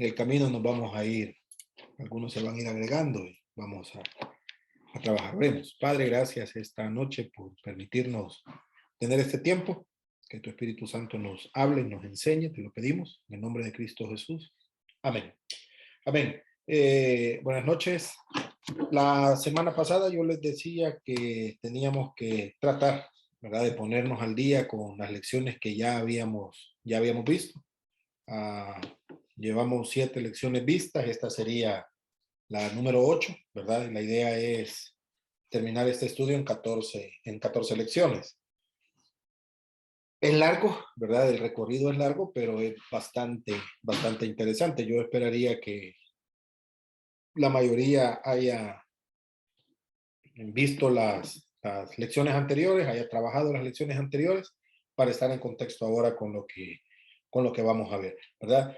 el camino nos vamos a ir, algunos se van a ir agregando y vamos a trabajar. Oremos. Padre, gracias esta noche por permitirnos tener este tiempo, que tu Espíritu Santo nos hable y nos enseñe, te lo pedimos, en el nombre de Cristo Jesús. Amén. Amén. Buenas noches. La semana pasada yo les decía que teníamos que tratar, ¿verdad?, de ponernos al día con las lecciones que ya habíamos visto. Llevamos 7 lecciones vistas, esta sería la número 8, ¿verdad? Y la idea es terminar este estudio en 14 lecciones. Es largo, ¿verdad? El recorrido es largo, pero es bastante interesante. Yo esperaría que la mayoría haya visto las lecciones anteriores, haya trabajado las lecciones anteriores para estar en contexto ahora con lo que vamos a ver, ¿verdad?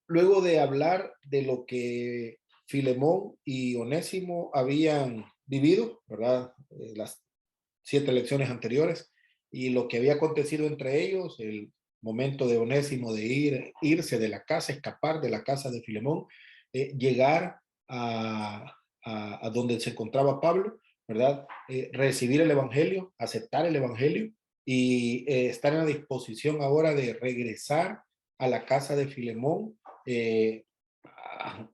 Luego de hablar de lo que Filemón y Onésimo habían vivido, ¿verdad? Las 7 lecciones anteriores y lo que había acontecido entre ellos, el momento de Onésimo de irse de la casa, escapar de la casa de Filemón, llegar a donde se encontraba Pablo, ¿verdad? Recibir el evangelio, aceptar el evangelio y estar en la disposición ahora de regresar a la casa de Filemón,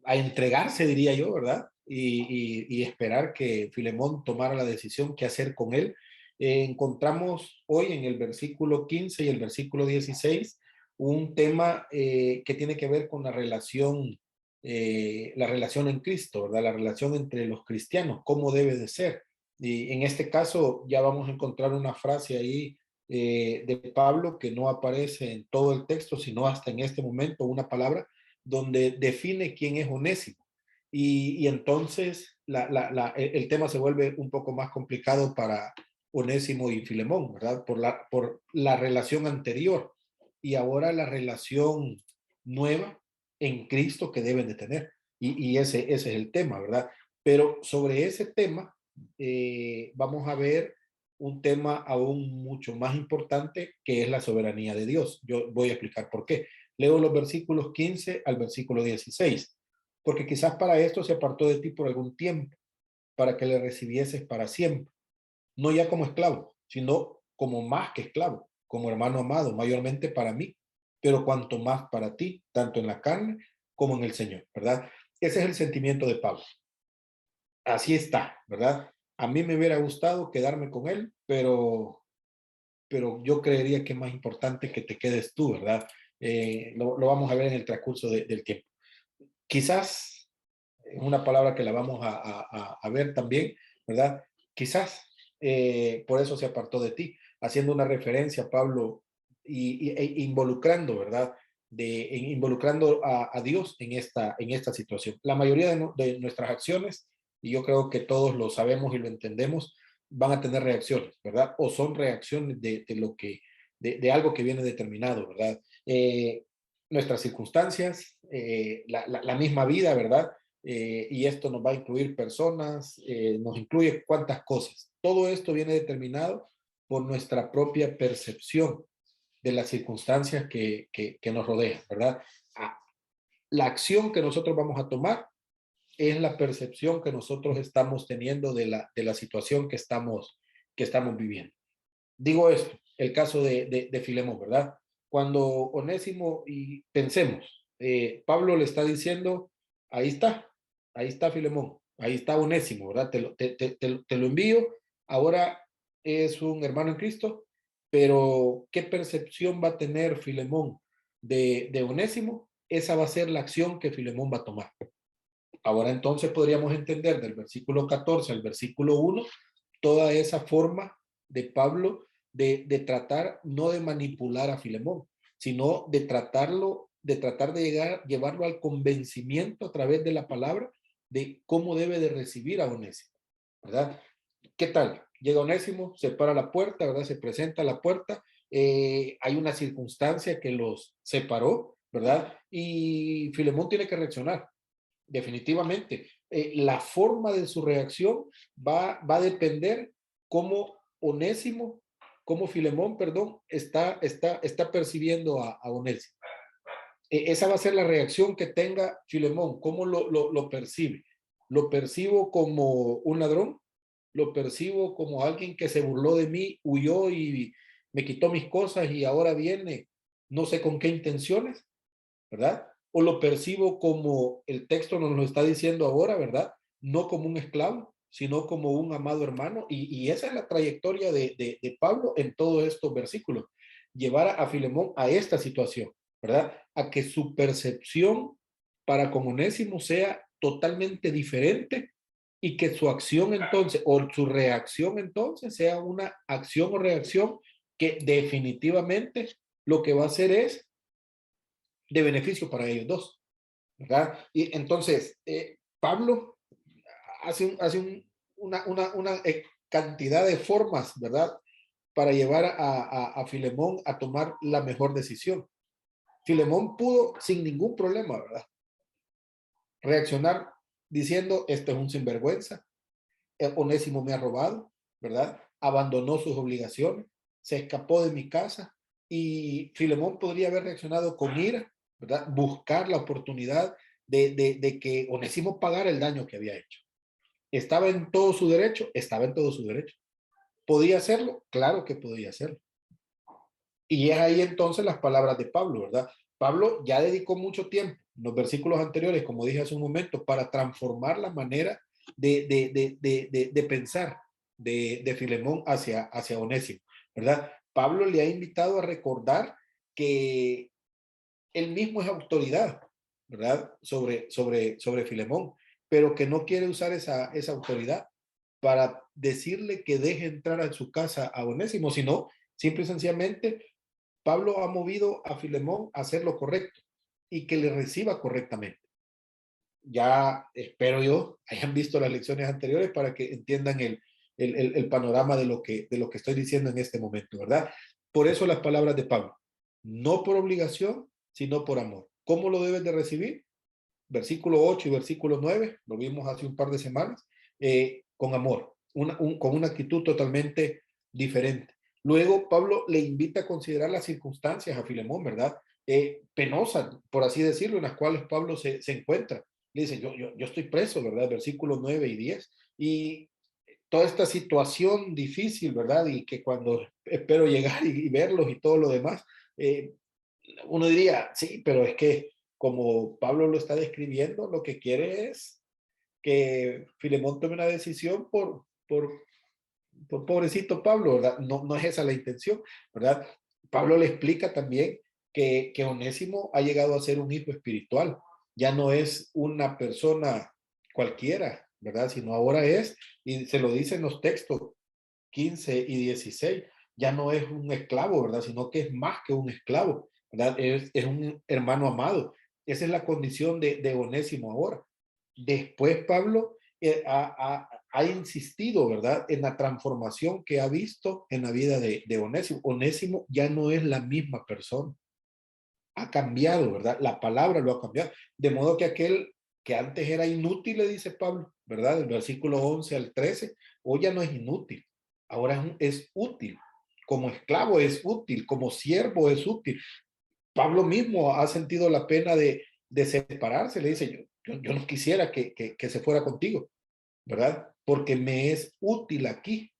a entregarse, diría yo, ¿verdad? Y esperar que Filemón tomara la decisión qué hacer con él. Encontramos hoy en el versículo 15 y el versículo 16 un tema que tiene que ver con la relación en Cristo, ¿verdad? La relación entre los cristianos, cómo debe de ser. Y en este caso ya vamos a encontrar una frase ahí de Pablo que no aparece en todo el texto, sino hasta en este momento, una palabra donde define quién es Onésimo. Y entonces el tema se vuelve un poco más complicado para Onésimo y Filemón, ¿verdad? Por la relación anterior y ahora la relación nueva en Cristo que deben de tener. Y ese es el tema, ¿verdad? Pero sobre ese tema vamos a ver un tema aún mucho más importante, que es la soberanía de Dios. Yo voy a explicar por qué. Leo los versículos 15 al versículo 16, porque quizás para esto se apartó de ti por algún tiempo, para que le recibieses para siempre, no ya como esclavo, sino como más que esclavo, como hermano amado, mayormente para mí, pero cuanto más para ti, tanto en la carne como en el Señor, ¿verdad? Ese es el sentimiento de Pablo. Así está, ¿verdad? A mí me hubiera gustado quedarme con él, pero yo creería que es más importante que te quedes tú, ¿verdad? Lo vamos a ver en el transcurso del tiempo. Quizás, es una palabra que la vamos a ver también, ¿verdad? Quizás por eso se apartó de ti, haciendo una referencia a Pablo e involucrando, ¿verdad? Involucrando a Dios en esta situación. La mayoría de nuestras acciones, y yo creo que todos lo sabemos y lo entendemos, van a tener reacciones, ¿verdad? O son reacciones de algo que viene determinado, ¿verdad? Nuestras circunstancias, la misma vida, ¿verdad? Y esto nos va a incluir personas, nos incluye cuántas cosas. Todo esto viene determinado por nuestra propia percepción de las circunstancias que nos rodean, ¿verdad? La acción que nosotros vamos a tomar es la percepción que nosotros estamos teniendo de la situación que estamos viviendo. Digo esto, el caso de Filemón, ¿verdad? Cuando Onésimo, y pensemos, Pablo le está diciendo, ahí está Filemón, ahí está Onésimo, ¿verdad? Te lo envío, ahora es un hermano en Cristo, pero ¿qué percepción va a tener Filemón de Onésimo? Esa va a ser la acción que Filemón va a tomar. Ahora entonces podríamos entender del versículo 14 al versículo 1 toda esa forma de Pablo de tratar, no de manipular a Filemón, sino de tratar de llevarlo al convencimiento a través de la palabra de cómo debe de recibir a Onésimo, ¿verdad? ¿Qué tal? Llega Onésimo, se para la puerta, ¿verdad? Se presenta a la puerta, hay una circunstancia que los separó, ¿verdad? Y Filemón tiene que reaccionar. Definitivamente. La forma de su reacción va a depender cómo Onésimo, cómo Filemón, perdón, está percibiendo a Onésimo. Esa va a ser la reacción que tenga Filemón. ¿Cómo lo percibe? ¿Lo percibo como un ladrón? ¿Lo percibo como alguien que se burló de mí, huyó y me quitó mis cosas y ahora viene, no sé con qué intenciones, ¿verdad? ¿O lo percibo como el texto nos lo está diciendo ahora, ¿verdad? No como un esclavo, sino como un amado hermano. Y esa es la trayectoria de Pablo en todos estos versículos. Llevar a Filemón a esta situación, ¿verdad? A que su percepción para con Onésimo sea totalmente diferente y que su acción entonces, o su reacción entonces, sea una acción o reacción que definitivamente lo que va a hacer es de beneficio para ellos dos, ¿verdad? Y entonces, Pablo hace una cantidad de formas, ¿verdad? Para llevar a Filemón a tomar la mejor decisión. Filemón pudo sin ningún problema, ¿verdad? Reaccionar diciendo, esto es un sinvergüenza, Onésimo me ha robado, ¿verdad? Abandonó sus obligaciones, se escapó de mi casa y Filemón podría haber reaccionado con ira, ¿verdad? Buscar la oportunidad de que Onésimo pagara el daño que había hecho. ¿Estaba en todo su derecho? Estaba en todo su derecho. ¿Podía hacerlo? Claro que podía hacerlo. Y es ahí entonces las palabras de Pablo, ¿verdad? Pablo ya dedicó mucho tiempo en los versículos anteriores, como dije hace un momento, para transformar la manera de pensar de Filemón hacia Onésimo, ¿verdad? Pablo le ha invitado a recordar que él mismo es autoridad, ¿verdad? Sobre Filemón, pero que no quiere usar esa autoridad para decirle que deje entrar a su casa a Onésimo, sino simple y sencillamente Pablo ha movido a Filemón a hacer lo correcto y que le reciba correctamente. Ya espero yo hayan visto las lecciones anteriores para que entiendan el panorama de lo que estoy diciendo en este momento, ¿verdad? Por eso las palabras de Pablo, no por obligación, sino por amor. ¿Cómo lo debes de recibir? Versículo 8 y versículo 9, lo vimos hace un par de semanas, con amor, con una actitud totalmente diferente. Luego Pablo le invita a considerar las circunstancias a Filemón, ¿verdad? Penosas, por así decirlo, en las cuales Pablo se encuentra. Le dice, yo estoy preso, ¿verdad? Versículos 9 y 10. Y toda esta situación difícil, ¿verdad? Y que cuando espero llegar y verlos y todo lo demás, eh, uno diría, sí, pero es que como Pablo lo está describiendo, lo que quiere es que Filemón tome una decisión por pobrecito Pablo, ¿verdad? No, no es esa la intención, ¿verdad? Pablo le explica también que Onésimo ha llegado a ser un hijo espiritual, ya no es una persona cualquiera, ¿verdad? Sino ahora es, y se lo dicen los textos 15 y 16, ya no es un esclavo, ¿verdad? Sino que es más que un esclavo, ¿verdad? Es un hermano amado. Esa es la condición de Onésimo ahora. Después Pablo ha insistido, ¿verdad? En la transformación que ha visto en la vida de Onésimo. Onésimo ya no es la misma persona. Ha cambiado, ¿verdad? La palabra lo ha cambiado. De modo que aquel que antes era inútil, le dice Pablo, ¿verdad? Del versículo 11 al 13, hoy ya no es inútil, ahora es útil. Como esclavo es útil, como siervo es útil. Pablo mismo ha sentido la pena de separarse, le dice, yo no quisiera que se fuera contigo, ¿verdad? Porque me es útil aquí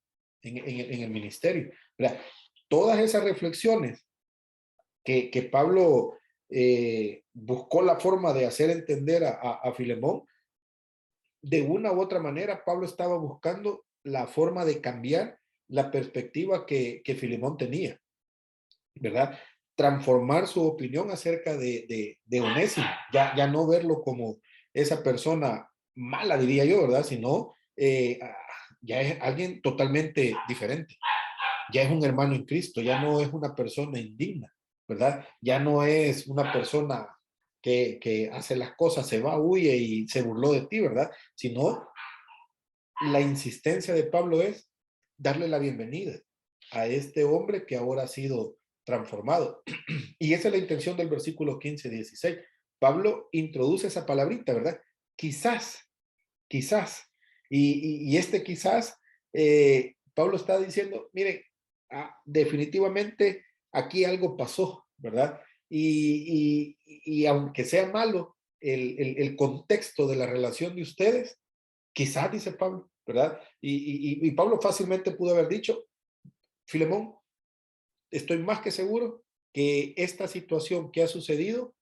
en el ministerio, ¿verdad? Todas esas reflexiones que Pablo buscó la forma de hacer entender a Filemón, de una u otra manera, Pablo estaba buscando la forma de cambiar la perspectiva que Filemón tenía, ¿verdad? Transformar su opinión acerca de Onésimo, ya no verlo como esa persona mala, diría yo, ¿verdad? Sino ya es alguien totalmente diferente, ya es un hermano en Cristo, ya no es una persona indigna, ¿verdad? Ya no es una persona que hace las cosas, se va, huye y se burló de ti, ¿verdad? Sino la insistencia de Pablo es darle la bienvenida a este hombre que ahora ha sido transformado. Y esa es la intención del versículo 15-16. Pablo introduce esa palabrita, ¿verdad? Quizás, quizás. Y este quizás, Pablo está diciendo, miren, definitivamente aquí algo pasó, ¿verdad? y aunque sea malo el contexto de la relación de ustedes, quizás, dice Pablo, ¿verdad? Y Pablo fácilmente pudo haber dicho, Filemón, estoy más que seguro que esta situación que ha sucedido,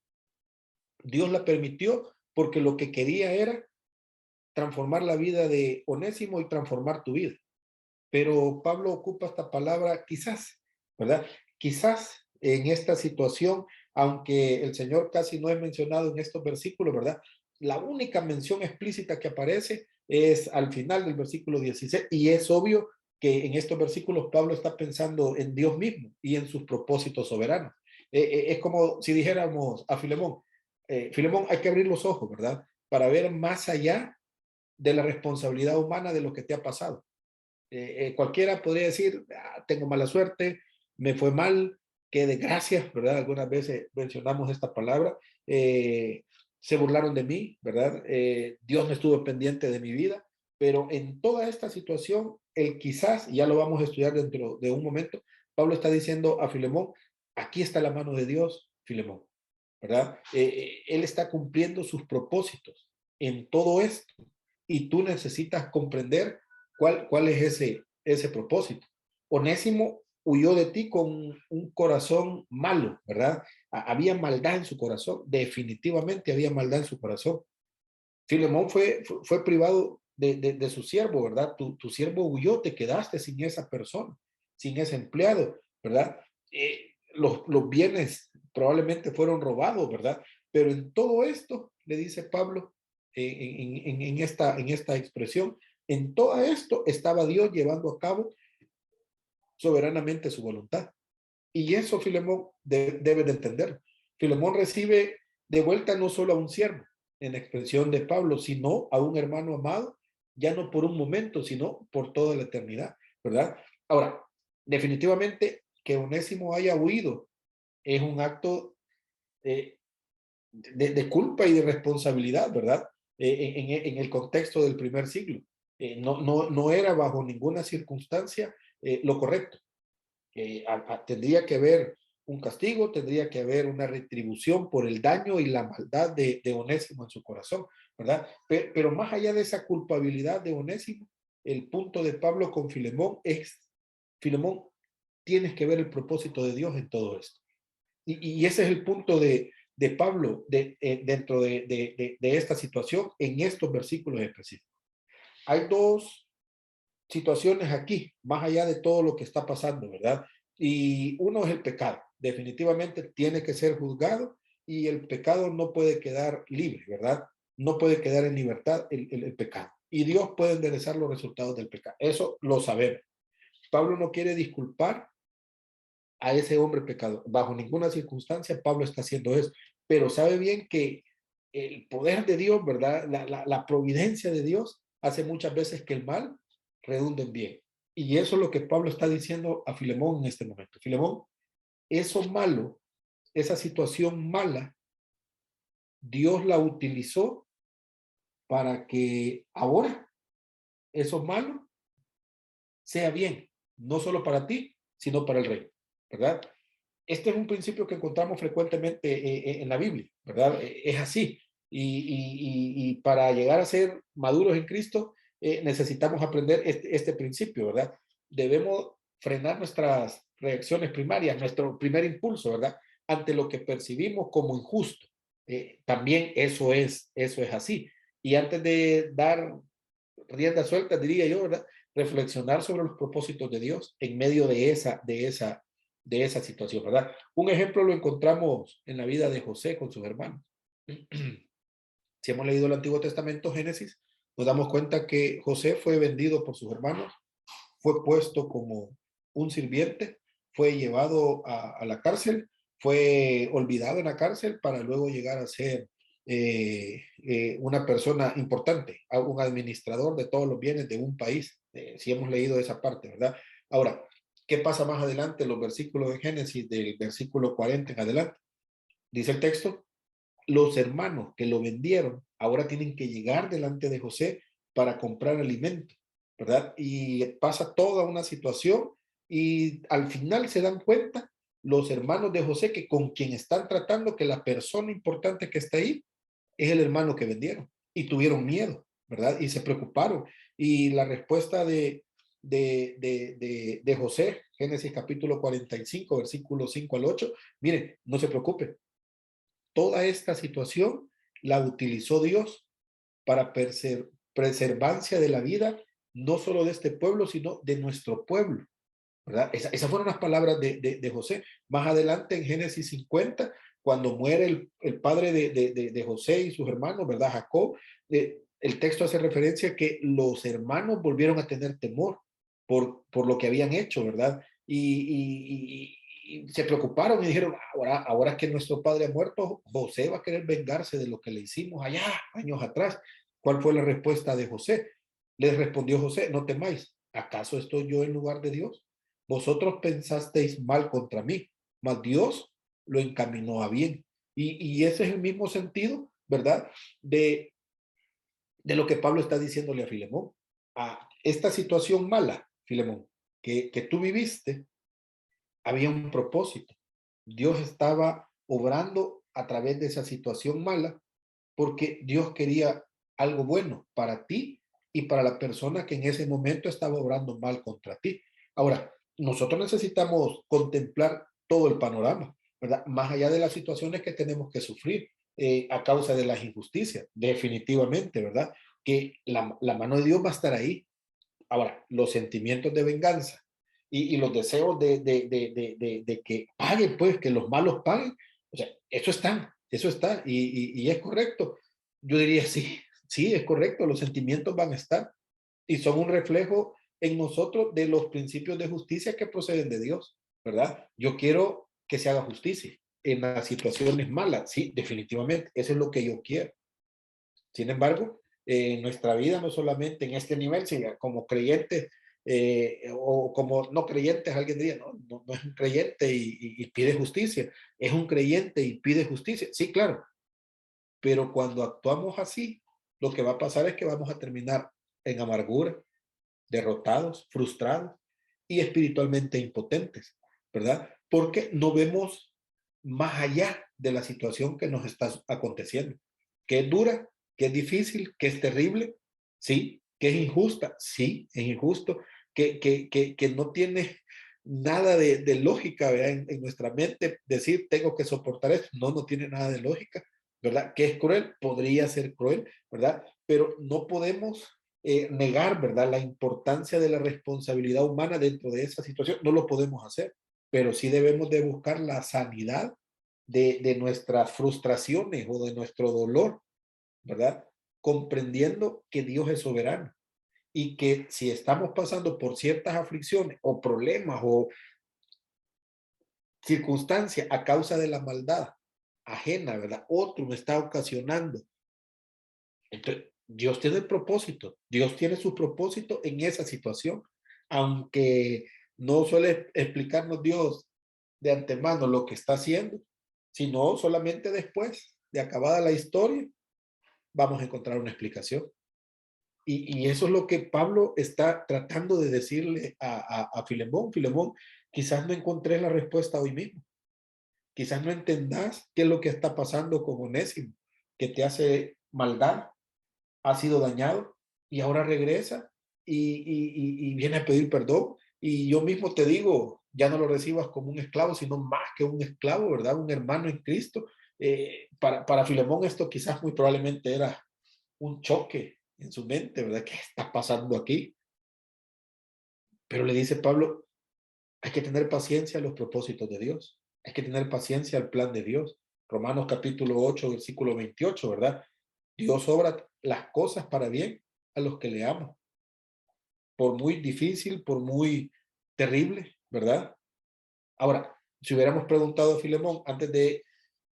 Dios la permitió porque lo que quería era transformar la vida de Onésimo y transformar tu vida. Pero Pablo ocupa esta palabra quizás, ¿verdad? Quizás en esta situación, aunque el Señor casi no es mencionado en estos versículos, ¿verdad? La única mención explícita que aparece es al final del versículo 16 y es obvio que en estos versículos Pablo está pensando en Dios mismo y en sus propósitos soberanos. Es como si dijéramos a Filemón, Filemón, hay que abrir los ojos, ¿verdad? Para ver más allá de la responsabilidad humana de lo que te ha pasado. Cualquiera podría decir, ah, tengo mala suerte, me fue mal, qué desgracia, ¿verdad? Algunas veces mencionamos esta palabra, se burlaron de mí, ¿verdad? Dios no estuvo pendiente de mi vida, pero en toda esta situación, el quizás, y ya lo vamos a estudiar dentro de un momento, Pablo está diciendo a Filemón, aquí está la mano de Dios, Filemón, ¿verdad? Él está cumpliendo sus propósitos en todo esto y tú necesitas comprender cuál es ese propósito. Onésimo huyó de ti con un corazón malo, ¿verdad? Había maldad en su corazón, definitivamente había maldad en su corazón. Filemón fue privado de su siervo, ¿verdad? Tu siervo huyó, te quedaste sin esa persona, sin ese empleado, ¿verdad? Los bienes probablemente fueron robados, ¿verdad? Pero en todo esto, le dice Pablo, en esta expresión, en todo esto estaba Dios llevando a cabo soberanamente su voluntad. Y eso Filemón debe de entender. Filemón recibe de vuelta no solo a un siervo, en expresión de Pablo, sino a un hermano amado, ya no por un momento, sino por toda la eternidad, ¿verdad? Ahora, definitivamente que Onésimo haya huido es un acto de culpa y de responsabilidad, ¿verdad? En el contexto del primer siglo. No era bajo ninguna circunstancia lo correcto. Tendría que haber un castigo, tendría que haber una retribución por el daño y la maldad de Onésimo en su corazón, ¿verdad? Pero más allá de esa culpabilidad de Onésimo, el punto de Pablo con Filemón es, Filemón, tienes que ver el propósito de Dios en todo esto. Y ese es el punto de Pablo dentro de esta situación en estos versículos específicos. Hay dos situaciones aquí, más allá de todo lo que está pasando, ¿verdad? Y uno es el pecado. Definitivamente tiene que ser juzgado y el pecado no puede quedar libre, ¿verdad? No puede quedar en libertad el pecado. Y Dios puede enderezar los resultados del pecado. Eso lo sabemos. Pablo no quiere disculpar a ese hombre pecador. Bajo ninguna circunstancia Pablo está haciendo eso, pero sabe bien que el poder de Dios, ¿verdad? La providencia de Dios hace muchas veces que el mal redunde en bien. Y eso es lo que Pablo está diciendo a Filemón en este momento. Filemón, eso malo, esa situación mala, Dios la utilizó para que ahora eso malo sea bien, no solo para ti, sino para el rey, ¿verdad? Este es un principio que encontramos frecuentemente en la Biblia, ¿verdad? Es así. Y para llegar a ser maduros en Cristo, necesitamos aprender este principio, ¿verdad? Debemos frenar nuestras reacciones primarias, nuestro primer impulso, ¿verdad? Ante lo que percibimos como injusto. También eso es así. Y antes de dar rienda suelta, diría yo, ¿verdad? Reflexionar sobre los propósitos de Dios en medio de esa situación, ¿verdad? Un ejemplo lo encontramos en la vida de José con sus hermanos. Si hemos leído el Antiguo Testamento, Génesis, nos damos cuenta que José fue vendido por sus hermanos, fue puesto como un sirviente, fue llevado a la cárcel, fue olvidado en la cárcel para luego llegar a ser una persona importante, un administrador de todos los bienes de un país, si hemos leído esa parte, ¿verdad? Ahora, ¿qué pasa más adelante en los versículos de Génesis, del versículo 40 en adelante? Dice el texto, los hermanos que lo vendieron ahora tienen que llegar delante de José para comprar alimento, ¿verdad? Y pasa toda una situación y al final se dan cuenta los hermanos de José que con quien están tratando, que la persona importante que está ahí es el hermano que vendieron y tuvieron miedo, ¿verdad? Y se preocuparon. Y la respuesta de José, Génesis capítulo 45, versículos 5 al 8, mire, no se preocupe. Toda esta situación la utilizó Dios para preservancia de la vida, no solo de este pueblo, sino de nuestro pueblo, ¿verdad? Esas fueron las palabras de José. Más adelante en Génesis 50, cuando muere el padre de José y sus hermanos, ¿verdad? Jacob, el texto hace referencia a que los hermanos volvieron a tener temor por lo que habían hecho, ¿verdad? Y se preocuparon y dijeron, ahora que nuestro padre ha muerto, José va a querer vengarse de lo que le hicimos allá, años atrás. ¿Cuál fue la respuesta de José? Les respondió José, no temáis, ¿acaso estoy yo en lugar de Dios? Vosotros pensasteis mal contra mí, mas Dios lo encaminó a bien. Y ese es el mismo sentido, ¿verdad? De lo que Pablo está diciéndole a Filemón. A esta situación mala, Filemón, que tú viviste, había un propósito. Dios estaba obrando a través de esa situación mala porque Dios quería algo bueno para ti y para la persona que en ese momento estaba obrando mal contra ti. Ahora, nosotros necesitamos contemplar todo el panorama, ¿verdad? Más allá de las situaciones que tenemos que sufrir a causa de las injusticias, definitivamente, ¿verdad? Que la mano de Dios va a estar ahí. Ahora, los sentimientos de venganza y los deseos de que paguen, pues, que los malos paguen, o sea, eso está, y es correcto. Yo diría, sí, sí, es correcto, los sentimientos van a estar y son un reflejo en nosotros de los principios de justicia que proceden de Dios, ¿verdad? Yo quiero que se haga justicia en las situaciones malas, sí, definitivamente, eso es lo que yo quiero. Sin embargo, en nuestra vida, no solamente en este nivel, sino como creyentes o como no creyentes, alguien diría, no es un creyente y pide justicia, es un creyente y pide justicia. Sí, claro, pero cuando actuamos así, lo que va a pasar es que vamos a terminar en amargura, derrotados, frustrados y espiritualmente impotentes, ¿verdad? Porque no vemos más allá de la situación que nos está aconteciendo, que es dura, que es difícil, que es terrible, sí, que es injusta, sí, es injusto, que no tiene nada de lógica, ¿verdad? En nuestra mente decir tengo que soportar esto, no tiene nada de lógica, ¿verdad? Que es cruel, podría ser cruel, ¿verdad? Pero no podemos negar, ¿verdad? La importancia de la responsabilidad humana dentro de esa situación, no lo podemos hacer, pero sí debemos de buscar la sanidad de nuestras frustraciones o de nuestro dolor, ¿verdad? Comprendiendo que Dios es soberano y que si estamos pasando por ciertas aflicciones o problemas o circunstancias a causa de la maldad ajena, ¿verdad? Otro me está ocasionando. Entonces, Dios tiene el propósito, Dios tiene su propósito en esa situación, aunque no suele explicarnos Dios de antemano lo que está haciendo, sino solamente después de acabada la historia, vamos a encontrar una explicación. Y eso es lo que Pablo está tratando de decirle a Filemón. Filemón, quizás no encontré la respuesta hoy mismo. Quizás no entendás qué es lo que está pasando con Onésimo, que te hace maldad, ha sido dañado y ahora regresa y viene a pedir perdón. Y yo mismo te digo, ya no lo recibas como un esclavo, sino más que un esclavo, ¿verdad? Un hermano en Cristo. Para Filemón esto quizás muy probablemente era un choque en su mente, ¿verdad? ¿Qué está pasando aquí? Pero le dice Pablo, hay que tener paciencia a los propósitos de Dios. Hay que tener paciencia al plan de Dios. Romanos capítulo 8, versículo 28, ¿verdad? Dios obra las cosas para bien a los que le aman. Por muy difícil, por muy terrible, ¿verdad? Ahora, si hubiéramos preguntado a Filemón antes de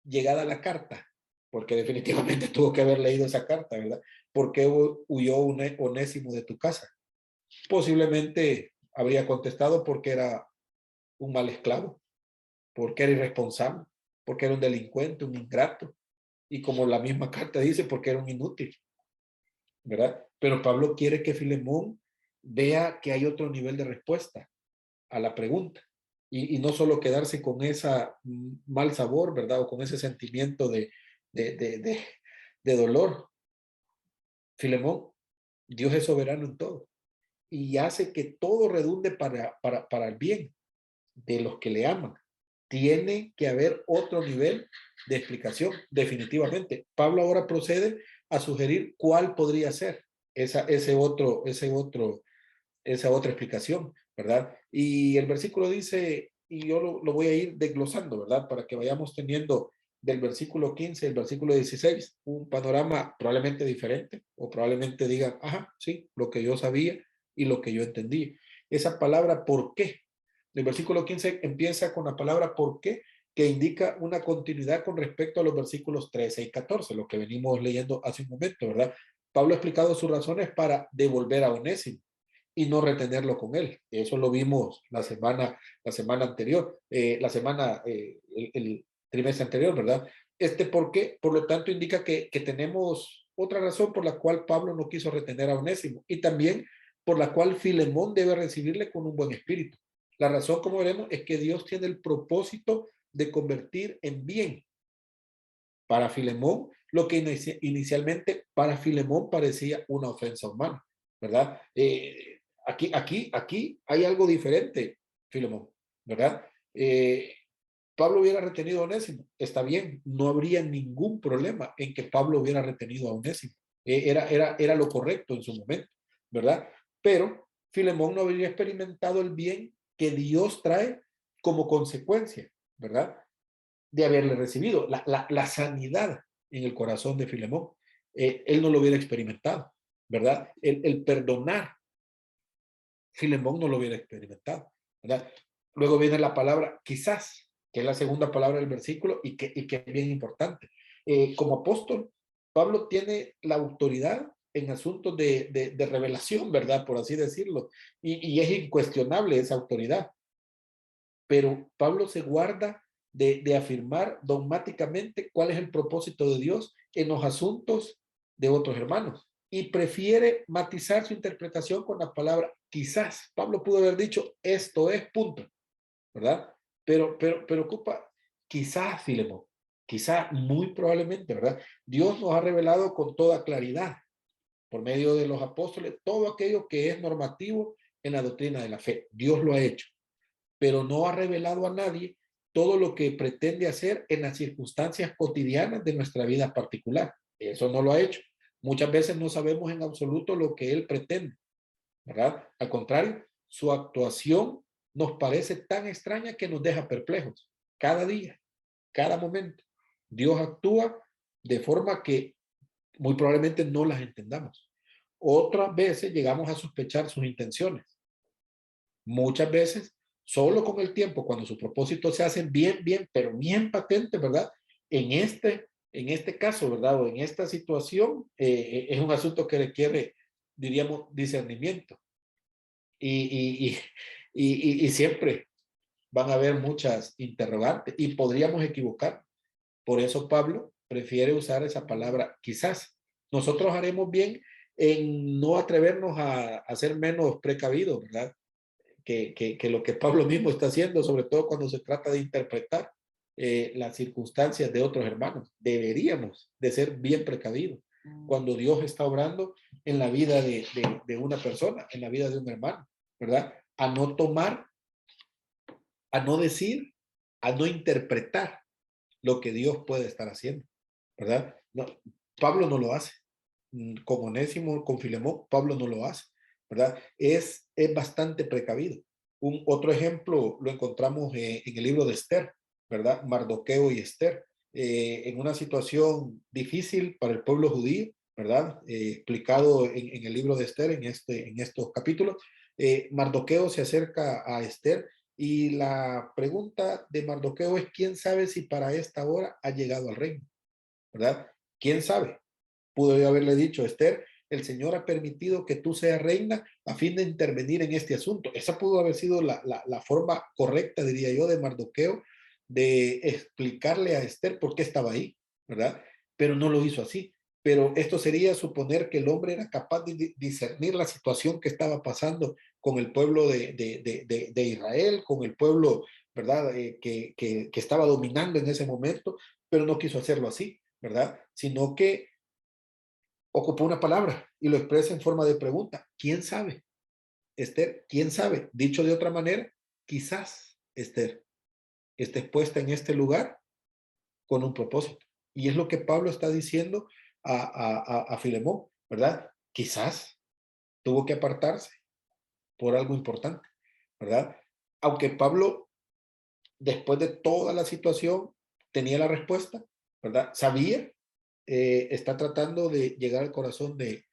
llegar a la carta, porque definitivamente tuvo que haber leído esa carta, ¿verdad? ¿Por qué huyó Onésimo de tu casa? Posiblemente habría contestado porque era un mal esclavo, porque era irresponsable, porque era un delincuente, un ingrato, y como la misma carta dice, porque era un inútil, ¿verdad? Pero Pablo quiere que Filemón vea que hay otro nivel de respuesta a la pregunta. y no solo quedarse con esa mal sabor, ¿verdad? O con ese sentimiento de, de, de, de dolor. Filemón, Dios es soberano en todo y hace que todo redunde para el bien de los que le aman. Tiene que haber otro nivel de explicación, definitivamente. Pablo ahora procede a sugerir cuál podría ser esa otra explicación, ¿verdad? Y el versículo dice, y yo lo voy a ir desglosando, ¿verdad? Para que vayamos teniendo del versículo 15 al versículo 16 un panorama probablemente diferente, o probablemente digan, ajá, sí, lo que yo sabía y lo que yo entendí. Esa palabra ¿por qué? El versículo 15 empieza con la palabra ¿por qué? Que indica una continuidad con respecto a los versículos 13 y 14, lo que venimos leyendo hace un momento, ¿verdad? Pablo ha explicado sus razones para devolver a Onésimo y no retenerlo con él. Eso lo vimos la semana anterior, el trimestre anterior, ¿verdad? ¿Por qué? Por lo tanto, indica que tenemos otra razón por la cual Pablo no quiso retener a Onésimo y también por la cual Filemón debe recibirle con un buen espíritu. La razón, como veremos, es que Dios tiene el propósito de convertir en bien para Filemón lo que inicialmente para Filemón parecía una ofensa humana, ¿verdad? Aquí hay algo diferente, Filemón, ¿verdad? Pablo hubiera retenido a Onésimo, está bien, no habría ningún problema en que Pablo hubiera retenido a Onésimo. Era lo correcto en su momento, ¿verdad? Pero Filemón no habría experimentado el bien que Dios trae como consecuencia, ¿verdad? De haberle recibido, la sanidad en el corazón de Filemón. Él no lo hubiera experimentado, ¿verdad? El perdonar, Filemón no lo hubiera experimentado, ¿verdad? Luego viene la palabra quizás, que es la segunda palabra del versículo y que es bien importante. Como apóstol, Pablo tiene la autoridad en asuntos de revelación, ¿verdad? Por así decirlo. Y es incuestionable esa autoridad. Pero Pablo se guarda de afirmar dogmáticamente cuál es el propósito de Dios en los asuntos de otros hermanos y prefiere matizar su interpretación con la palabra quizás. Pablo pudo haber dicho esto es punto, ¿verdad? Pero ocupa quizás, Filemón, quizás muy probablemente, ¿verdad? Dios nos ha revelado con toda claridad por medio de los apóstoles todo aquello que es normativo en la doctrina de la fe. Dios lo ha hecho, pero no ha revelado a nadie todo lo que pretende hacer en las circunstancias cotidianas de nuestra vida particular. Eso no lo ha hecho. Muchas veces no sabemos en absoluto lo que él pretende, ¿verdad? Al contrario, su actuación nos parece tan extraña que nos deja perplejos. Cada día, cada momento, Dios actúa de forma que muy probablemente no las entendamos. Otras veces llegamos a sospechar sus intenciones. Muchas veces, solo con el tiempo, cuando sus propósitos se hacen bien, pero bien patentes, ¿verdad? En este caso, ¿verdad? O en esta situación, es un asunto que requiere, diríamos, discernimiento. Y, y, y siempre van a haber muchas interrogantes y podríamos equivocar. Por eso Pablo prefiere usar esa palabra quizás. Nosotros haremos bien en no atrevernos a ser menos precavidos, ¿verdad? Que lo que Pablo mismo está haciendo, sobre todo cuando se trata de interpretar las circunstancias de otros hermanos. Deberíamos de ser bien precavidos cuando Dios está obrando en la vida de una persona, en la vida de un hermano, ¿verdad? A no tomar, a no decir, a no interpretar lo que Dios puede estar haciendo, ¿verdad? No, Pablo no lo hace. Con Onésimo, con Filemón, Pablo no lo hace, ¿verdad? Es bastante precavido. Otro ejemplo lo encontramos en el libro de Esther, ¿verdad? Mardoqueo y Esther. En una situación difícil para el pueblo judío, ¿verdad? Explicado en el libro de Esther, en estos capítulos. Mardoqueo se acerca a Esther y la pregunta de Mardoqueo es, ¿quién sabe si para esta hora ha llegado al reino? ¿Verdad? ¿Quién sabe? Pudo yo haberle dicho, Esther, el Señor ha permitido que tú seas reina a fin de intervenir en este asunto. Esa pudo haber sido la forma correcta, diría yo, de Mardoqueo, de explicarle a Esther por qué estaba ahí, ¿verdad? Pero no lo hizo así. Pero esto sería suponer que el hombre era capaz de discernir la situación que estaba pasando con el pueblo de Israel, con el pueblo, ¿verdad? Que estaba dominando en ese momento, pero no quiso hacerlo así, ¿verdad? Sino que ocupó una palabra y lo expresa en forma de pregunta. ¿Quién sabe? Esther, ¿quién sabe? Dicho de otra manera, quizás Esther esté puesta en este lugar con un propósito. Y es lo que Pablo está diciendo a Filemón, ¿verdad? Quizás tuvo que apartarse por algo importante, ¿verdad? Aunque Pablo, después de toda la situación, tenía la respuesta, ¿verdad? Sabía, está tratando de llegar al corazón de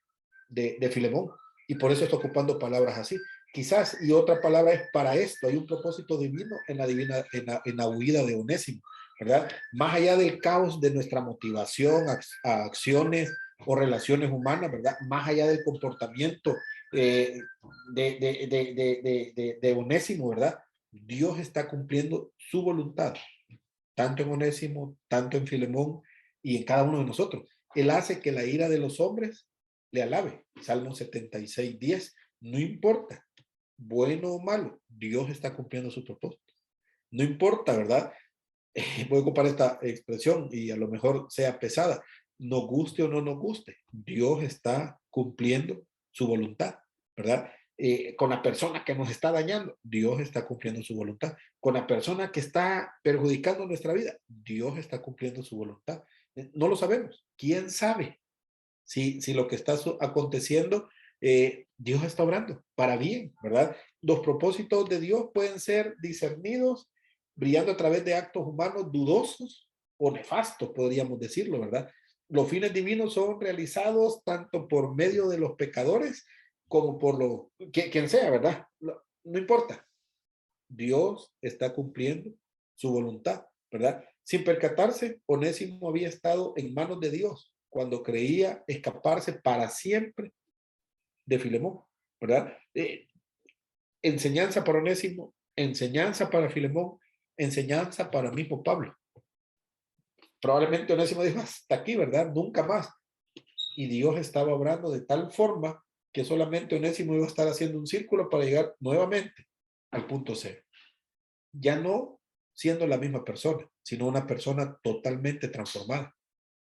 Filemón y por eso está ocupando palabras así. Quizás, y otra palabra es para esto, hay un propósito divino en la huida de Onésimo, ¿verdad? Más allá del caos de nuestra motivación, a acciones o relaciones humanas, ¿verdad? Más allá del comportamiento de Onésimo, ¿verdad? Dios está cumpliendo su voluntad, tanto en Onésimo, tanto en Filemón y en cada uno de nosotros. Él hace que la ira de los hombres le alabe. Salmo 76:10. No importa, bueno o malo, Dios está cumpliendo su propósito. No importa, ¿verdad? Voy a ocupar esta expresión y a lo mejor sea pesada. Nos guste o no nos guste, Dios está cumpliendo su voluntad, ¿verdad? Con la persona que nos está dañando, Dios está cumpliendo su voluntad. Con la persona que está perjudicando nuestra vida, Dios está cumpliendo su voluntad. No lo sabemos. ¿Quién sabe si lo que está aconteciendo, Dios está obrando para bien, ¿verdad? Los propósitos de Dios pueden ser discernidos, brillando a través de actos humanos dudosos o nefastos, podríamos decirlo, ¿verdad? Los fines divinos son realizados tanto por medio de los pecadores como por quien sea, ¿verdad? No importa. Dios está cumpliendo su voluntad, ¿verdad? Sin percatarse, Onésimo había estado en manos de Dios cuando creía escaparse para siempre de Filemón, ¿verdad? Enseñanza para Onésimo, enseñanza para Filemón, enseñanza para el mismo Pablo. Probablemente Onésimo dijo, hasta aquí, ¿verdad? Nunca más. Y Dios estaba obrando de tal forma que solamente Onésimo iba a estar haciendo un círculo para llegar nuevamente al punto cero. Ya no siendo la misma persona, sino una persona totalmente transformada,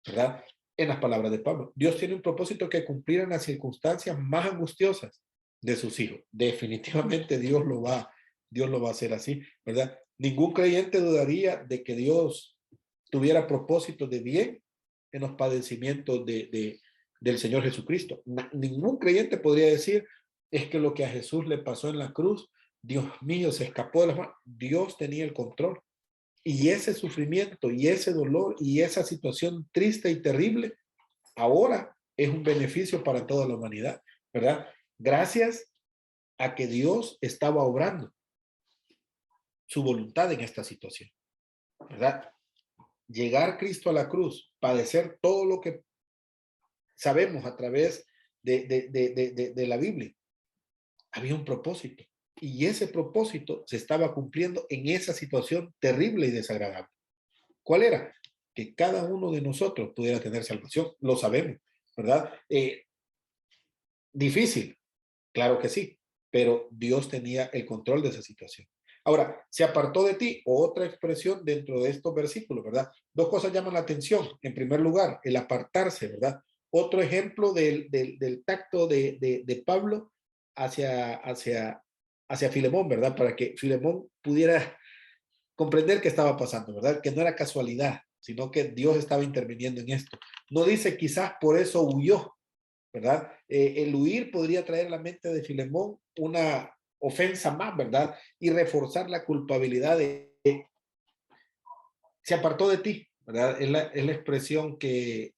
¿verdad? En las palabras de Pablo, Dios tiene un propósito que cumplir en las circunstancias más angustiosas de sus hijos. Definitivamente Dios lo va a hacer así, ¿verdad? Ningún creyente dudaría de que Dios tuviera propósitos de bien en los padecimientos del Señor Jesucristo. Ningún creyente podría decir, es que lo que a Jesús le pasó en la cruz, Dios mío, se escapó de las manos. Dios tenía el control. Y ese sufrimiento y ese dolor y esa situación triste y terrible, ahora es un beneficio para toda la humanidad, ¿verdad? Gracias a que Dios estaba obrando su voluntad en esta situación, ¿verdad? Llegar Cristo a la cruz, padecer todo lo que sabemos a través de la Biblia, había un propósito. Y ese propósito se estaba cumpliendo en esa situación terrible y desagradable. ¿Cuál era? Que cada uno de nosotros pudiera tener salvación. Lo sabemos, ¿verdad? Difícil, claro que sí, pero Dios tenía el control de esa situación. Ahora, se apartó de ti, otra expresión dentro de estos versículos, ¿verdad? Dos cosas llaman la atención. En primer lugar, el apartarse, ¿verdad? Otro ejemplo del tacto de Pablo hacia Filemón, ¿verdad? Para que Filemón pudiera comprender qué estaba pasando, ¿verdad? Que no era casualidad, sino que Dios estaba interviniendo en esto. No dice quizás por eso huyó, ¿verdad? El huir podría traer a la mente de Filemón una ofensa más, ¿verdad? Y reforzar la culpabilidad se apartó de ti, ¿verdad? Es la expresión que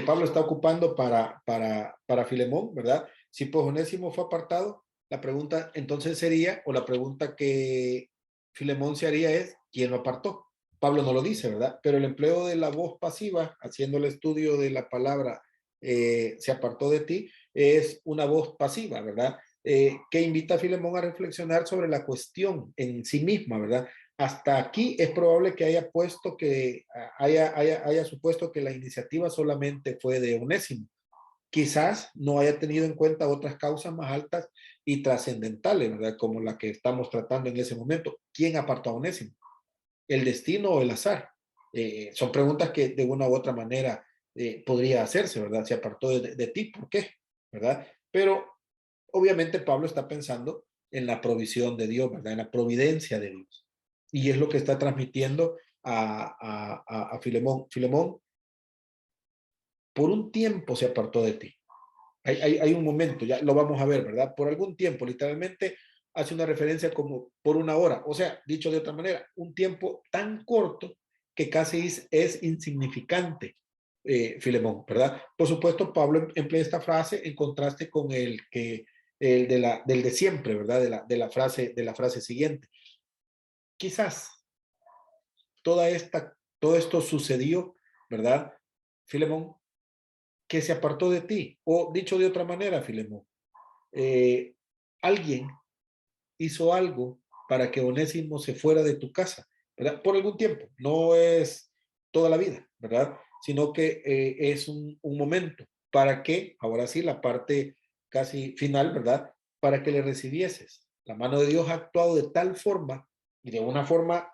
Pablo está ocupando para Filemón, ¿verdad? Si pues Onésimo fue apartado, la pregunta entonces sería, o la pregunta que Filemón se haría es, ¿quién lo apartó? Pablo no lo dice, ¿verdad? Pero el empleo de la voz pasiva, haciendo el estudio de la palabra se apartó de ti, es una voz pasiva, ¿verdad? Que invita a Filemón a reflexionar sobre la cuestión en sí misma, ¿verdad? Hasta aquí es probable que haya supuesto que la iniciativa solamente fue de Onésimo, quizás no haya tenido en cuenta otras causas más altas y trascendentales, ¿verdad? Como la que estamos tratando en ese momento. ¿Quién apartó a Onésimo? ¿El destino o el azar? Son preguntas que de una u otra manera podría hacerse, ¿verdad? Se apartó de ti, ¿por qué? ¿Verdad? Pero obviamente Pablo está pensando en la provisión de Dios, ¿verdad? En la providencia de Dios. Y es lo que está transmitiendo a Filemón. Filemón, por un tiempo se apartó de ti. Hay un momento, ya lo vamos a ver, ¿verdad? Por algún tiempo, literalmente hace una referencia como por una hora. O sea, dicho de otra manera, un tiempo tan corto que casi es insignificante, Filemón, ¿verdad? Por supuesto, Pablo emplea esta frase en contraste con del de siempre, ¿verdad? De la frase siguiente. Quizás todo esto sucedió, ¿verdad? Filemón, que se apartó de ti. O dicho de otra manera, Filemón, eh, alguien hizo algo para que Onésimo se fuera de tu casa, ¿verdad? Por algún tiempo, no es toda la vida, ¿verdad? Sino que es un momento para que, ahora sí, la parte casi final, ¿verdad? Para que le recibieses. La mano de Dios ha actuado de tal forma y de una forma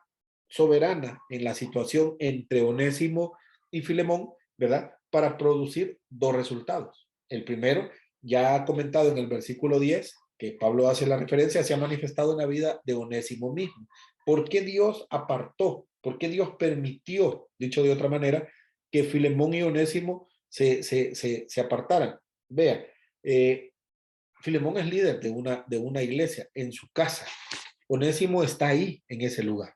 soberana en la situación entre Onésimo y Filemón, ¿verdad? Para producir dos resultados. El primero, ya ha comentado en el versículo 10, que Pablo hace la referencia, se ha manifestado en la vida de Onésimo mismo. ¿Por qué Dios apartó? ¿Por qué Dios permitió, dicho de otra manera, que Filemón y Onésimo se apartaran? Vea, Filemón es líder de una iglesia en su casa. Onésimo está ahí, en ese lugar.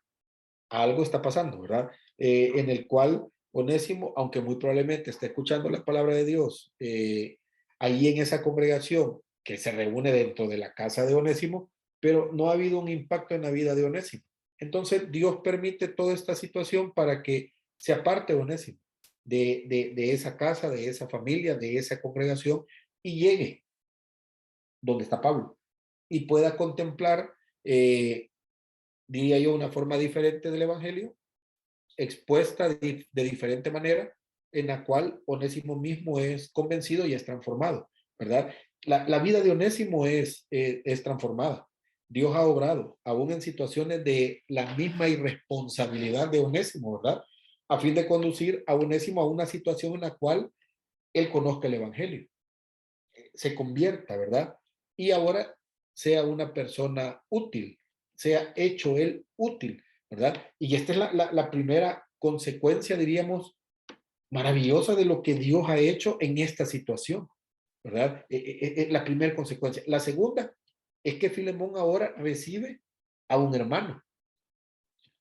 Algo está pasando, ¿verdad? En el cual Onésimo, aunque muy probablemente esté escuchando la palabra de Dios, ahí en esa congregación que se reúne dentro de la casa de Onésimo, pero no ha habido un impacto en la vida de Onésimo. Entonces Dios permite toda esta situación para que se aparte Onésimo de esa casa, de esa familia, de esa congregación y llegue donde está Pablo y pueda contemplar, diría yo, una forma diferente del Evangelio expuesta de diferente manera, en la cual Onésimo mismo es convencido y es transformado, ¿verdad? La vida de Onésimo es transformada. Dios ha obrado, aún en situaciones de la misma irresponsabilidad de Onésimo, ¿verdad? A fin de conducir a Onésimo a una situación en la cual él conozca el Evangelio, se convierta, ¿verdad? Y ahora sea una persona útil, sea hecho él útil, ¿verdad? Y esta es la primera consecuencia, diríamos, maravillosa de lo que Dios ha hecho en esta situación, ¿verdad? La primera consecuencia. La segunda es que Filemón ahora recibe a un hermano,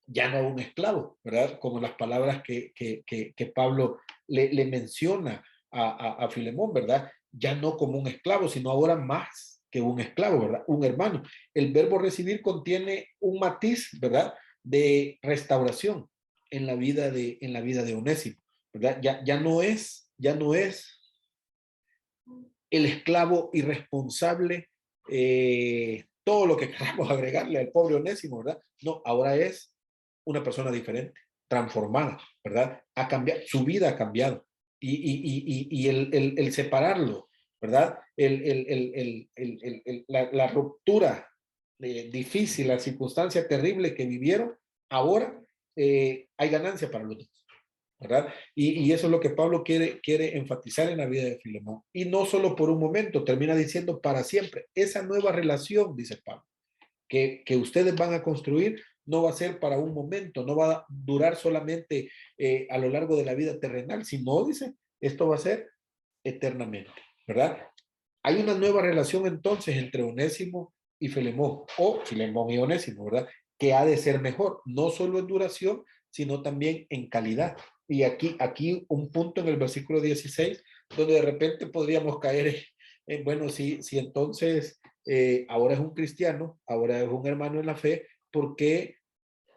ya no a un esclavo, ¿verdad? Como las palabras que Pablo le menciona a Filemón, ¿verdad? Ya no como un esclavo, sino ahora más que un esclavo, ¿verdad? Un hermano. El verbo recibir contiene un matiz, ¿verdad? De restauración en la vida de Onésimo, ¿verdad? Ya no es el esclavo irresponsable, todo lo que queramos agregarle al pobre Onésimo, ¿verdad? No, ahora es una persona diferente, transformada, ¿verdad? Ha cambiado, su vida ha cambiado. Y el separarlo, ¿verdad? La ruptura difícil, la circunstancia terrible que vivieron, ahora hay ganancia para los dos, ¿verdad? Y eso es lo que Pablo quiere enfatizar en la vida de Filemón. Y no solo por un momento, termina diciendo para siempre. Esa nueva relación, dice Pablo, que ustedes van a construir, no va a ser para un momento, no va a durar solamente a lo largo de la vida terrenal, sino, dice, esto va a ser eternamente, ¿verdad? Hay una nueva relación entonces entre Onésimo y Filemón, o Filemón y Onésimo, ¿verdad? Que ha de ser mejor, no solo en duración, sino también en calidad. Y aquí un punto en el versículo 16, donde de repente podríamos caer en bueno, si entonces ahora es un cristiano, ahora es un hermano en la fe, ¿por qué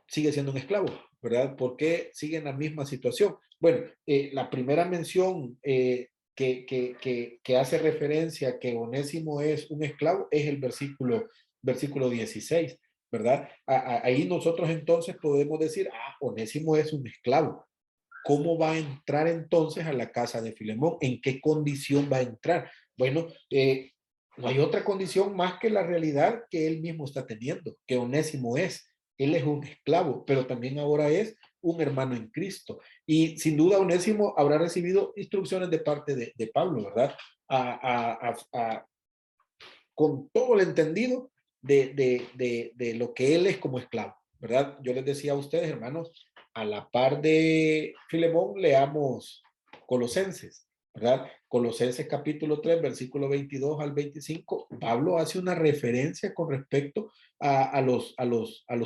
sigue siendo un esclavo? ¿Verdad? ¿Por qué sigue en la misma situación? Bueno, la primera mención que hace referencia a que Onésimo es un esclavo es el versículo 16, ¿verdad? Ahí nosotros entonces podemos decir, Onésimo es un esclavo. ¿cómo va a entrar entonces a la casa de Filemón? ¿En qué condición va a entrar? Bueno, no hay otra condición más que la realidad que él mismo está teniendo, que Onésimo es. Él es un esclavo, pero también ahora es un hermano en Cristo. Y sin duda Onésimo habrá recibido instrucciones de parte de Pablo, ¿verdad? Con todo el entendido de lo que él es como esclavo, ¿verdad? Yo les decía a ustedes, hermanos, a la par de Filemón, leamos Colosenses, ¿verdad? Colosenses capítulo 3, versículo 22 al 25, Pablo hace una referencia con respecto a los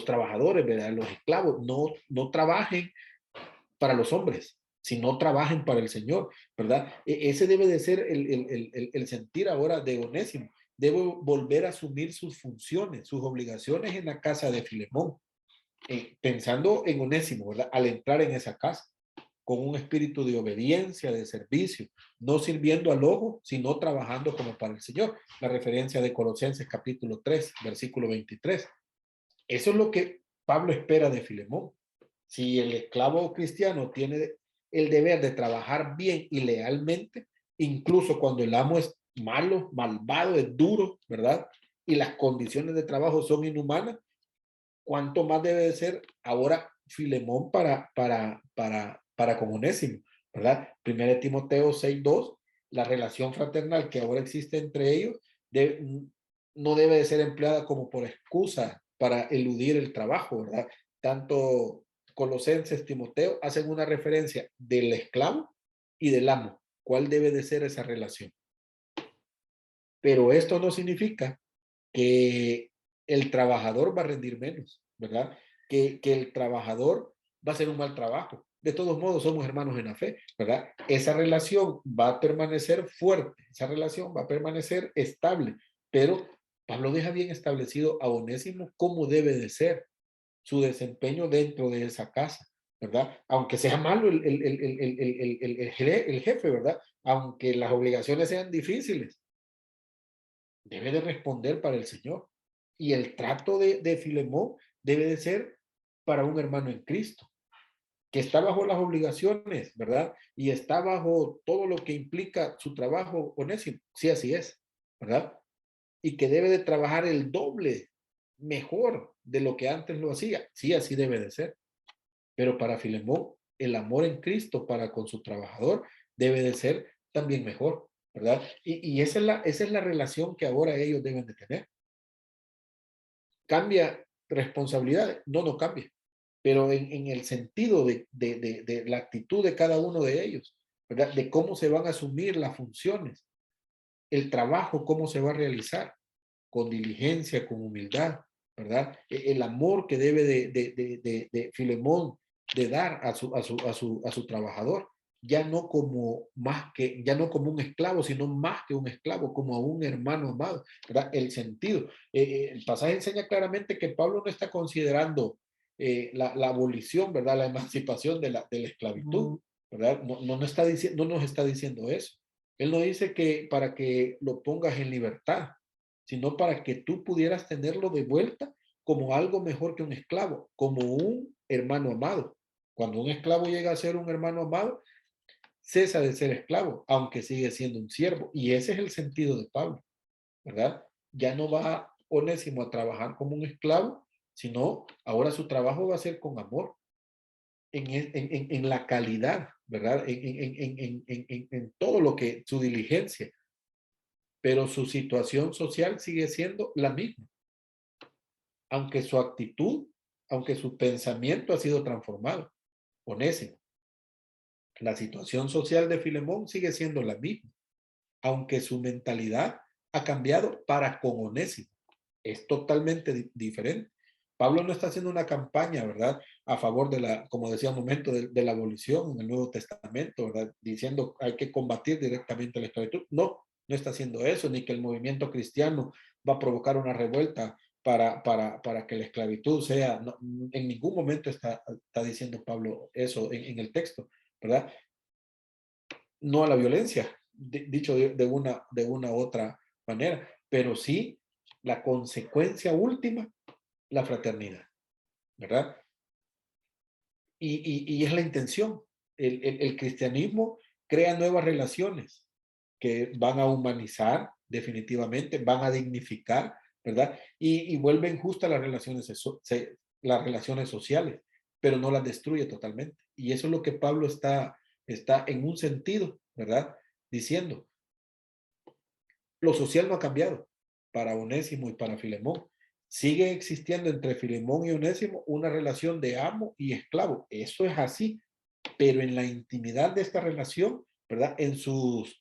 trabajadores, ¿verdad? A los esclavos, no trabajen para los hombres, sino trabajen para el Señor, ¿verdad? Ese debe de ser el sentir ahora de Onésimo. Debe volver a asumir sus funciones, sus obligaciones en la casa de Filemón, pensando en Onésimo, ¿verdad? Al entrar en esa casa, con un espíritu de obediencia, de servicio, no sirviendo al ojo, sino trabajando como para el Señor. La referencia de Colosenses capítulo 3, versículo 23. Eso es lo que Pablo espera de Filemón. Si el esclavo cristiano tiene el deber de trabajar bien y lealmente, incluso cuando el amo es malo, malvado, es duro, ¿verdad? Y las condiciones de trabajo son inhumanas, ¿cuánto más debe de ser ahora Filemón para con Onésimo, ¿verdad? 1 Timoteo 6:2, la relación fraternal que ahora existe entre ellos no debe de ser empleada como por excusa para eludir el trabajo, ¿verdad? Tanto Colosenses, Timoteo hacen una referencia del esclavo y del amo. ¿Cuál debe de ser esa relación? Pero esto no significa que el trabajador va a rendir menos, ¿verdad? Que el trabajador va a hacer un mal trabajo. De todos modos, somos hermanos en la fe, ¿verdad? Esa relación va a permanecer fuerte, esa relación va a permanecer estable, pero Pablo deja bien establecido a Onésimo cómo debe de ser su desempeño dentro de esa casa, ¿verdad? Aunque sea malo el jefe, ¿verdad? Aunque las obligaciones sean difíciles, debe de responder para el Señor. Y el trato de Filemón debe de ser para un hermano en Cristo, que está bajo las obligaciones, ¿verdad? Y está bajo todo lo que implica su trabajo onésimo, sí, así es, ¿verdad? Y que debe de trabajar el doble, mejor de lo que antes lo hacía, sí, así debe de ser. Pero para Filemón, el amor en Cristo para con su trabajador debe de ser también mejor, ¿verdad? Y esa es la relación que ahora ellos deben de tener. ¿Cambia responsabilidades? No cambia, pero en el sentido de la actitud de cada uno de ellos, ¿verdad? De cómo se van a asumir las funciones, el trabajo, cómo se va a realizar, con diligencia, con humildad, ¿verdad? El amor que debe de Filemón de dar a su trabajador, ya no como más que, ya no como un esclavo, sino más que un esclavo, como a un hermano amado, ¿verdad? El sentido. El pasaje enseña claramente que Pablo no está considerando la abolición, ¿verdad? La emancipación de la esclavitud, ¿verdad? No está diciendo, no nos está diciendo eso. Él no dice que para que lo pongas en libertad, sino para que tú pudieras tenerlo de vuelta como algo mejor que un esclavo, como un hermano amado. Cuando un esclavo llega a ser un hermano amado, cesa de ser esclavo, aunque sigue siendo un siervo. Y ese es el sentido de Pablo, ¿verdad? Ya no va Onésimo a trabajar como un esclavo, sino ahora su trabajo va a ser con amor, en la calidad, ¿verdad? En todo lo que, su diligencia, pero su situación social sigue siendo la misma, aunque su actitud, aunque su pensamiento ha sido transformado. Onésimo, la situación social de Filemón sigue siendo la misma, aunque su mentalidad ha cambiado para con Onésimo. Es totalmente diferente. Pablo no está haciendo una campaña, ¿verdad? A favor de la, como decía un momento, de la abolición en el Nuevo Testamento, ¿verdad? Diciendo hay que combatir directamente la esclavitud. No está haciendo eso, ni que el movimiento cristiano va a provocar una revuelta para que la esclavitud sea, no, en ningún momento está diciendo Pablo eso en el texto, ¿verdad? No a la violencia, dicho de una otra manera, pero sí la consecuencia última, la fraternidad, ¿verdad? Y es la intención. El cristianismo crea nuevas relaciones que van a humanizar definitivamente, van a dignificar, ¿verdad? Y vuelven justas las relaciones sociales, pero no las destruye totalmente. Y eso es lo que Pablo está en un sentido, ¿verdad? Diciendo, lo social no ha cambiado para Onésimo y para Filemón. Sigue existiendo entre Filemón y Onésimo una relación de amo y esclavo. Eso es así, pero en la intimidad de esta relación, ¿verdad? En sus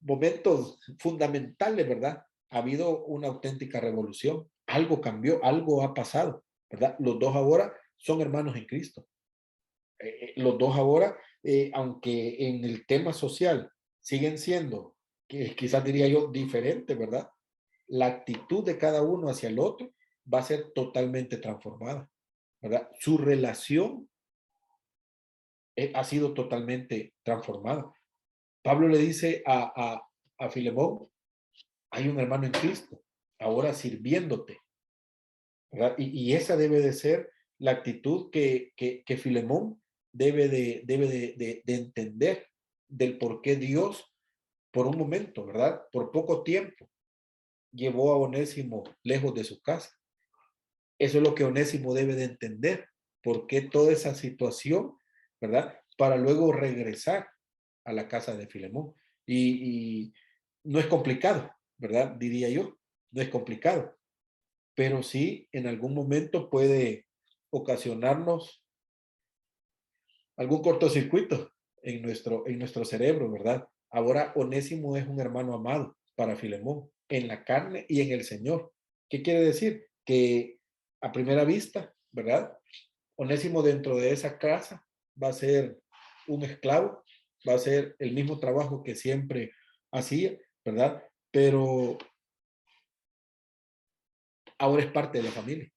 momentos fundamentales, ¿verdad? Ha habido una auténtica revolución. Algo cambió, algo ha pasado, ¿verdad? Los dos ahora son hermanos en Cristo. Los dos ahora, aunque en el tema social siguen siendo, que quizás diría yo, diferentes, ¿verdad? La actitud de cada uno hacia el otro va a ser totalmente transformada, ¿verdad? Su relación ha sido totalmente transformada. Pablo le dice a Filemón, hay un hermano en Cristo, ahora sirviéndote, ¿verdad? Y esa debe de ser la actitud que Filemón debe de entender del por qué Dios, por un momento, ¿verdad? Por poco tiempo, llevó a Onésimo lejos de su casa. Eso es lo que Onésimo debe de entender, por qué toda esa situación, ¿verdad? Para luego regresar a la casa de Filemón. Y no es complicado, ¿verdad? Diría yo, no es complicado, pero sí en algún momento puede ocasionarnos algún cortocircuito en nuestro cerebro, ¿verdad? Ahora Onésimo es un hermano amado para Filemón, en la carne y en el Señor. ¿Qué quiere decir? Que a primera vista, ¿verdad? Onésimo dentro de esa casa va a ser un esclavo, va a hacer el mismo trabajo que siempre hacía, ¿verdad? Pero ahora es parte de la familia,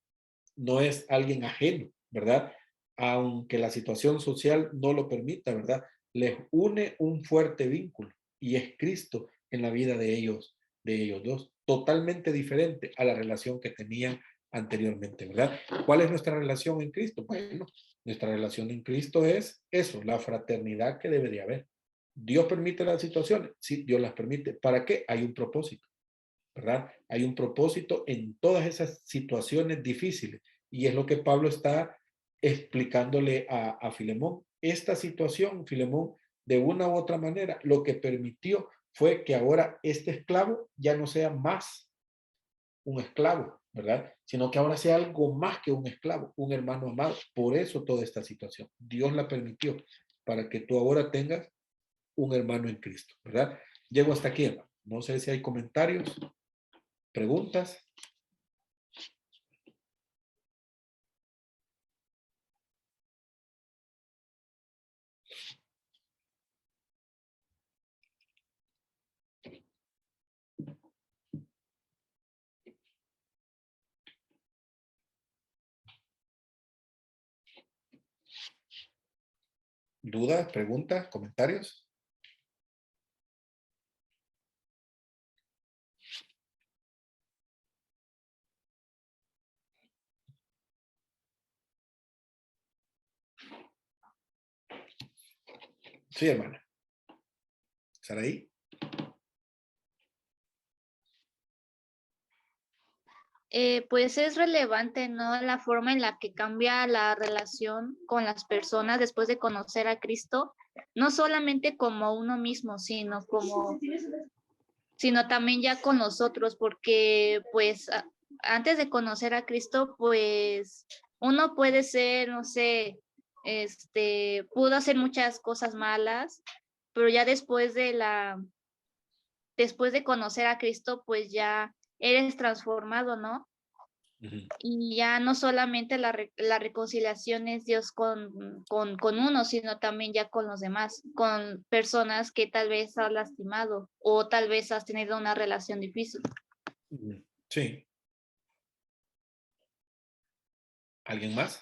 no es alguien ajeno, ¿verdad? Aunque la situación social no lo permita, ¿verdad? Les une un fuerte vínculo y es Cristo en la vida de ellos dos, totalmente diferente a la relación que tenían anteriormente, ¿verdad? ¿Cuál es nuestra relación en Cristo? Bueno, nuestra relación en Cristo es eso, la fraternidad que debe de haber. ¿Dios permite las situaciones? Sí, Dios las permite. ¿Para qué? Hay un propósito, ¿verdad? Hay un propósito en todas esas situaciones difíciles y es lo que Pablo está explicándole a Filemón. Esta situación, Filemón, de una u otra manera, lo que permitió fue que ahora este esclavo ya no sea más un esclavo, ¿verdad? Sino que ahora sea algo más que un esclavo, un hermano amado. Por eso toda esta situación. Dios la permitió para que tú ahora tengas un hermano en Cristo, ¿verdad? Llego hasta aquí, hermano. No sé si hay comentarios, preguntas. ¿Dudas, preguntas, comentarios? Sí, hermana. ¿Saraí? Pues es relevante, ¿no? La forma en la que cambia la relación con las personas después de conocer a Cristo, no solamente como uno mismo, sino también ya con los otros, porque pues antes de conocer a Cristo, pues uno puede ser, no sé, pudo hacer muchas cosas malas, pero ya después de conocer a Cristo, pues ya eres transformado, ¿no? Ujú. Y ya no solamente la reconciliación es Dios con uno, sino también ya con los demás, con personas que tal vez has lastimado o tal vez has tenido una relación difícil. Ujú. Sí. ¿Alguien más?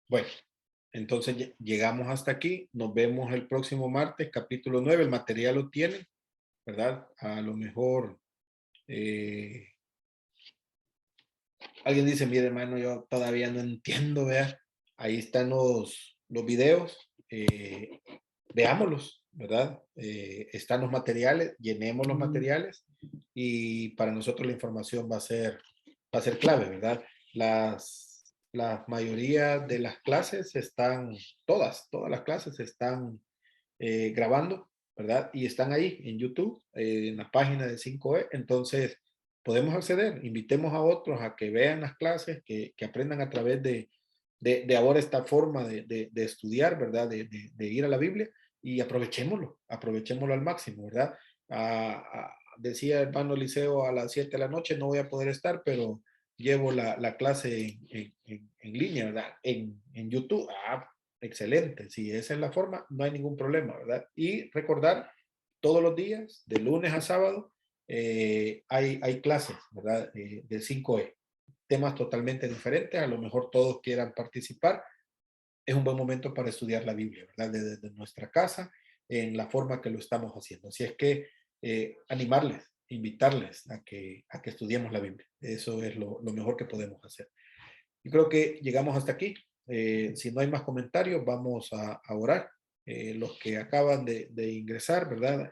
Bueno, entonces llegamos hasta aquí. Nos vemos el próximo martes, capítulo 9. El material lo tienen, ¿verdad? A lo mejor alguien dice, mire hermano, yo todavía no entiendo, vea. Ahí están los videos. Veámoslos, ¿verdad? Están los materiales, llenemos los materiales y para nosotros la información va a ser clave, ¿verdad? La mayoría de las clases están, todas las clases están grabando, ¿verdad? Y están ahí en YouTube, en la página de 5E. Entonces, podemos acceder, invitemos a otros a que vean las clases, que aprendan a través de ahora esta forma de estudiar, ¿verdad? De ir a la Biblia y aprovechémoslo al máximo, ¿verdad? Decía el hermano Liceo a las 7 de la noche, no voy a poder estar, pero llevo la clase en línea, ¿verdad? En YouTube. Excelente, si esa es la forma, no hay ningún problema, ¿verdad? Y recordar, todos los días, de lunes a sábado, hay clases, ¿verdad? De 5E, temas totalmente diferentes, a lo mejor todos quieran participar, es un buen momento para estudiar la Biblia, ¿verdad? Desde nuestra casa, en la forma que lo estamos haciendo. Así es que animarles, invitarles a que estudiemos la Biblia. Eso es lo mejor que podemos hacer. Yo creo que llegamos hasta aquí. Si no hay más comentarios, vamos a orar. Los que acaban de ingresar, ¿verdad?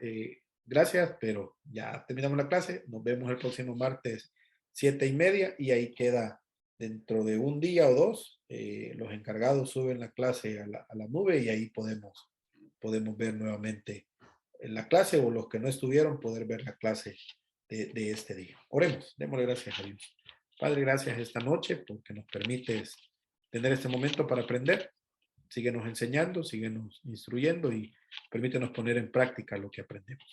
Gracias, pero ya terminamos la clase. Nos vemos el próximo martes 7:30 y ahí queda dentro de un día o dos. Los encargados suben la clase a la nube y ahí podemos ver nuevamente la clase o los que no estuvieron poder ver la clase de este día. Oremos, démosle gracias a Dios. Padre, gracias esta noche porque nos permites tener este momento para aprender. Síguenos enseñando, síguenos instruyendo y permítenos poner en práctica lo que aprendemos.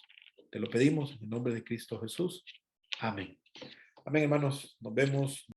Te lo pedimos en el nombre de Cristo Jesús. Amén. Amén, hermanos. Nos vemos.